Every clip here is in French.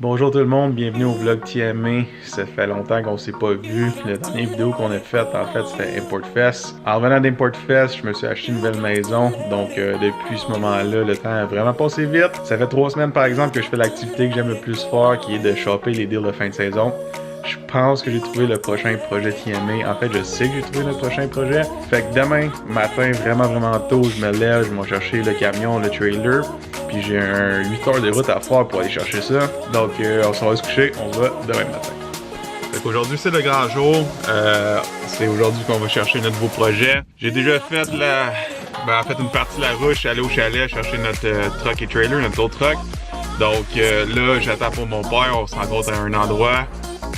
Bonjour tout le monde, bienvenue au vlog TMA. Ça fait longtemps qu'on s'est pas vu. La dernière vidéo qu'on a faite, en fait, c'était Import Fest. En revenant d'Import Fest, je me suis acheté une nouvelle maison. Donc, depuis ce moment-là, le temps a vraiment passé vite. Ça fait 3 semaines, par exemple, que je fais l'activité que j'aime le plus faire, qui est de shopper les deals de fin de saison. Je pense que j'ai trouvé le prochain projet TMA. En fait, je sais que j'ai trouvé le prochain projet. Fait que demain matin, vraiment tôt, je me lève, je vais chercher le camion, le trailer. Puis j'ai un 8 heures de route à faire pour aller chercher ça. Donc, on s'en va se coucher, on va demain matin. Fait qu'aujourd'hui, c'est le grand jour. C'est aujourd'hui qu'on va chercher notre nouveau projet. J'ai déjà fait une partie de la route. Je suis allé au chalet chercher notre truck et trailer, notre autre truck. Donc là, j'attends pour mon père. On se rencontre à un endroit.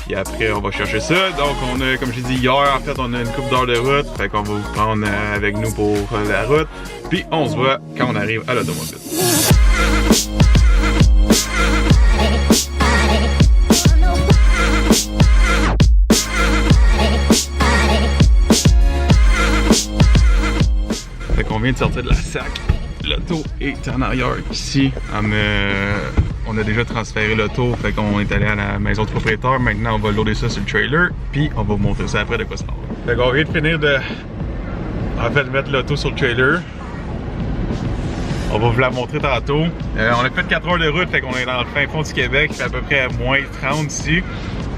Puis après, on va chercher ça. Donc, on a, comme j'ai dit hier, en fait, on a une couple d'heures de route. Fait qu'on va vous prendre avec nous pour la route. Puis, on se voit quand on arrive à l'automobile. Fait qu'on vient de sortir de la SAC. L'auto est en arrière ici. On a déjà transféré l'auto, fait qu'on est allé à la maison du propriétaire. Maintenant, on va loader ça sur le trailer, puis on va vous montrer ça après de quoi ça parle. Fait qu'on vient de finir de mettre l'auto sur le trailer. On va vous la montrer tantôt. On a fait 4 heures de route, fait qu'on est dans le fin fond du Québec. Il fait à peu près moins 30 ici.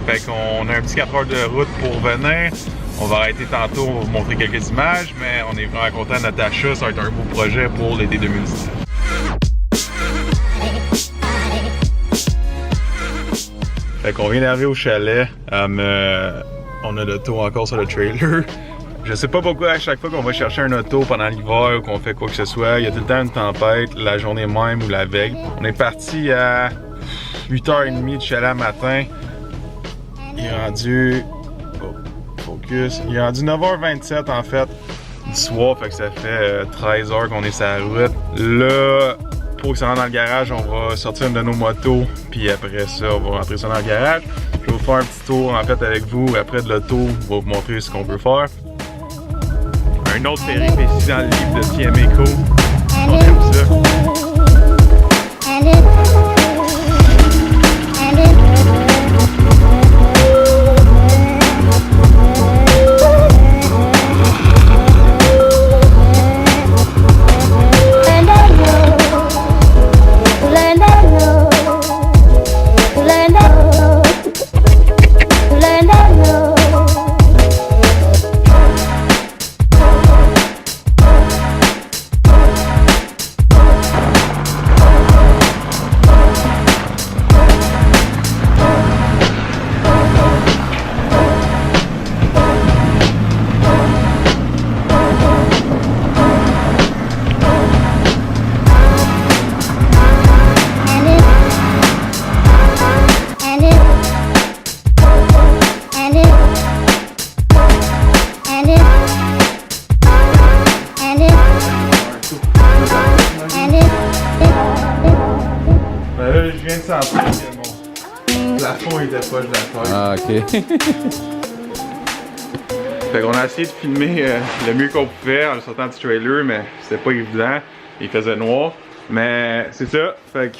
Fait qu'on a un petit 4 heures de route pour venir. On va arrêter tantôt, on va vous montrer quelques images, mais on est vraiment content de notre achat. Ça va être un beau projet pour l'été 2019. Fait qu'on vient d'arriver au chalet. On a l'auto encore sur le trailer. Je sais pas pourquoi à chaque fois qu'on va chercher un auto pendant l'hiver ou qu'on fait quoi que ce soit, il y a tout le temps une tempête, la journée même ou la veille. On est parti à 8h30 de chalet matin. Il est rendu... focus. Il est rendu 9h27 en fait du soir, fait que ça fait 13 heures qu'on est sur la route. Là, pour que ça rentre dans le garage, on va sortir une de nos motos, puis après ça, on va rentrer ça dans le garage. Je vais vous faire un petit tour en fait avec vous, après de l'auto, on va vous montrer ce qu'on peut faire. Un autre péripétie dans le livre de TMA Co. On aime ça. Là, je viens de sentir que mon plafond était proche de la terre. Ah, ok. Fait qu'on a essayé de filmer le mieux qu'on pouvait en le sortant du trailer, mais c'était pas évident. Il faisait noir. Mais c'est ça. Fait que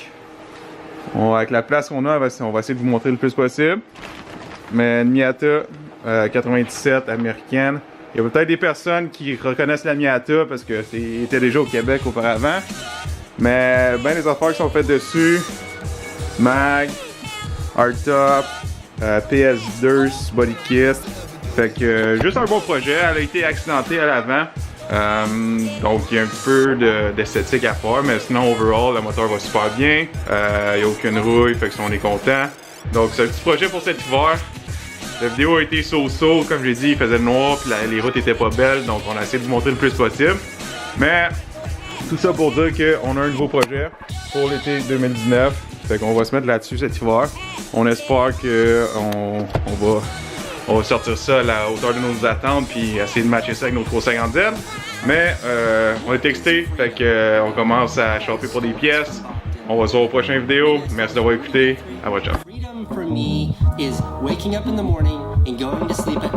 avec la place qu'on a, on va essayer de vous montrer le plus possible. Mais une Miata 97 américaine. Il y a peut-être des personnes qui reconnaissent la Miata parce que c'était déjà au Québec auparavant. Mais ben les affaires qui sont faites dessus, mag, hardtop, PS2, body kit. Fait que juste un bon projet. Elle a été accidentée à l'avant. Donc il y a un petit peu d'esthétique à faire, mais sinon overall le moteur va super bien. Il n'y a aucune rouille, fait que on est content. Donc c'est un petit projet pour cet hiver. La vidéo a été so-so, comme j'ai dit, il faisait noir, puis les routes étaient pas belles, donc on a essayé de vous montrer le plus possible. Mais tout ça pour dire qu'on a un nouveau projet pour l'été 2019. Fait qu'on va se mettre là-dessus cet hiver. On espère qu'on va sortir ça à la hauteur de nos attentes puis essayer de matcher ça avec nos 350Z. Mais on est texté, fait qu'on commence à shopper pour des pièces. On va se voir aux prochaines vidéos. Merci d'avoir écouté. À votre chance. Freedom for me is waking up in the morning and going to sleep at night.